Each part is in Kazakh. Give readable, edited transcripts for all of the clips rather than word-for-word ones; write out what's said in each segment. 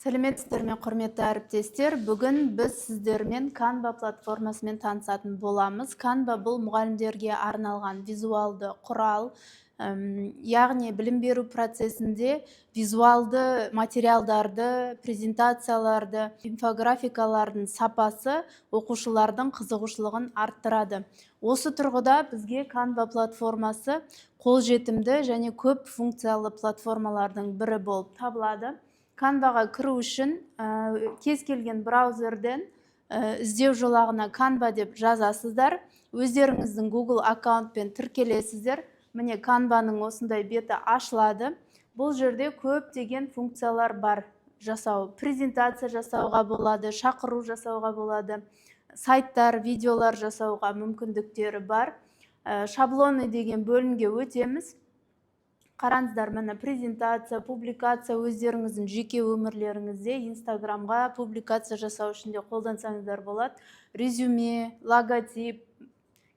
Сәлеметсіздер ме, құрметті әріптестер. Бүгін біз сіздермен Canva платформасымен танысатын боламыз. Canva бұл мұғалімдерге арналған визуалды құрал. Яғни білім беру процесінде визуалды материалдарды, презентацияларды, инфографикалардың сапасы оқушылардың қызығушылығын арттырады. Осы тұрғыда бізге Canva платформасы қолжетімді және көп функциялы платформалардың бірі болып табылады. Canvaға кіру үшін кез келген браузерден іздеу жолағына Canva деп жазасыздар. Өздеріңіздің Google аккаунтпен тіркелесіздер. Міне Canvaның осындай беті ашылады. Бұл жерде көптеген функциялар бар жасау. Презентация жасауға болады, шақыру жасауға болады, сайттар, видеолар жасауға мүмкіндіктері бар. Шаблоны деген бөлімге өтеміз. Қараңыздар, міне презентация, публикация өздеріңіздің жеке өмірлеріңізде Инстаграмға публикация жасау үшін де қолдансаңыздар болады. Резюме, логотип,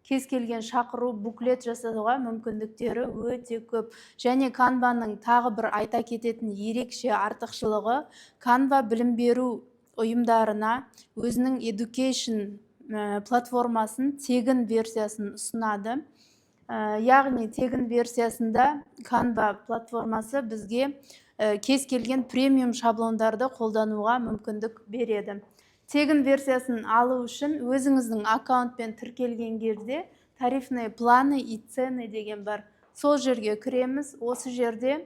кез келген шақыру, буклет жасауға мүмкіндіктері өте көп. Және Canvaның тағы бір айта кететін ерекше артықшылығы, Canva білім беру ұйымдарына өзінің Education платформасын тегін версиясын ұсынады. Яғни тегін версиясында Canva платформасы бізге кез келген премиум шаблондарды қолдануға мүмкіндік береді. Тегін версиясын алу үшін өзіңіздің аккаунтпен тіркелген кезде тарифные планы и цены деген бар. Сол жерге кіреміз. Осы жерде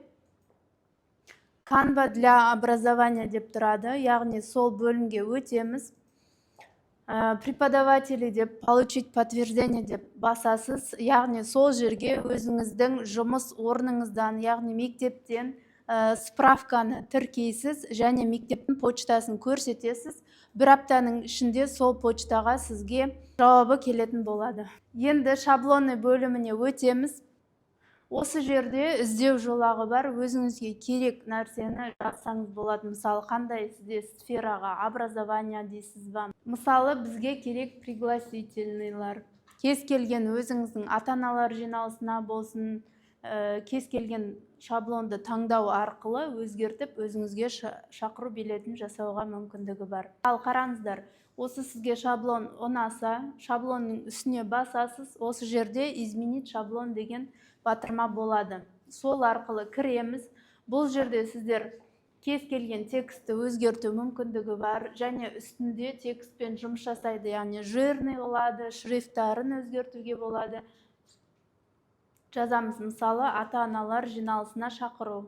Canva для образования деп тұрады. Яғни сол бөлімге өтеміз. Преподаватели деп получить подтверждение деп басасыз. Яғни сол жерге өзіңіздің жұмыс орныңыздан, яғни мектептен справканы тіркейсіз және мектептің почтасын көрсетесіз. Бір аптаның ішінде сол почтаға сізге жауабы келетін болады. Енді шаблоны бөліміне өтеміз. Осы жерде іздеу жолағы бар. Өзіңізге керек нәрсені жазсаңыз болады. Мысалы, қандай сізде сфераға образование дейсіз ба? Мысалы, бізге керек пригласительныйлар. Кез келген өзіңіздің ата-аналар жиналысына болсын, кез келген шаблонды таңдау арқылы өзгертіп, өзіңізге шақыру билетін жасауға мүмкіндігі бар. Ал қараңыздар, осы сізге шаблон ұнаса, шаблонның үстіне басасыз. Осы жерде изменить шаблон деген батырма болады. Сол арқылы кіреміз. Бұл жерде сіздер кез келген текстті өзгерту мүмкіндігі бар. Және үстінде текстпен жұмыс жасайды. Яғни жирный болады, шрифтарын өзгертуге болады. Жазамыз, мысалы, ата-аналар жиналысына шақыру.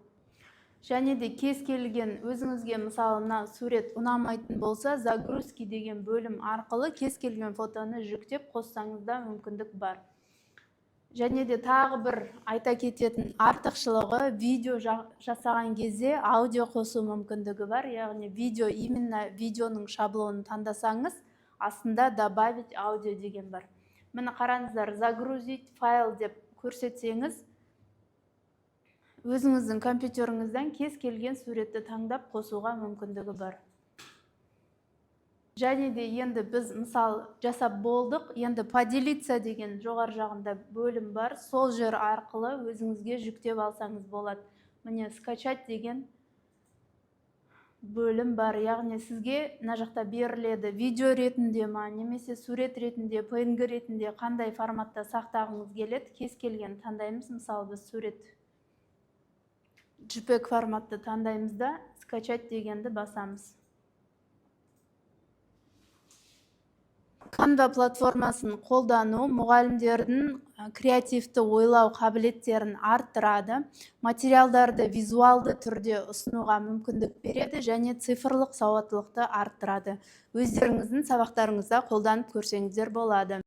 Және де кез келген өзіңізге мысалына сурет ұнамайтын болса, загрузки деген бөлім арқылы кез келген фотоны жүктеп қоссаңызда мүмкіндік бар. Және де тағы бір айта кететін артықшылығы, видео жасаған кезде аудио қосу мүмкіндігі бар. Яғни видео, именно видеоның шаблонын таңдасаңыз, астында добавить аудио деген бар. Міне қараңыздар, загрузить файл деп көрсетсеңіз, өзіңіздің компьютеріңізден кез келген суретті таңдап қосуға мүмкіндігі бар. Және де енді біз мысал жасап болдық. Енді поделиться деген жоғар жағында бөлім бар. Сол жер арқылы өзіңізге жүктеп алсаңыз болады. Міне скачать деген бөлім бар. Яғни сізге мына жақта беріледі видео ретінде ма, немесе сурет ретінде, PNG ретінде қандай форматта сақтағыңыз келеді. Кез келген таңдаймыз. Мысалы біз сурет JPEG форматты таңдаймыз да скачать дегенді басамыз. Canva платформасын қолдану мұғалімдердің креативті ойлау қабілеттерін арттырады, материалдарды визуалды түрде ұсынуға мүмкіндік береді және цифрлық сауаттылықты арттырады. Өздеріңіздің сабақтарыңызда қолданып көрсеңіздер болады.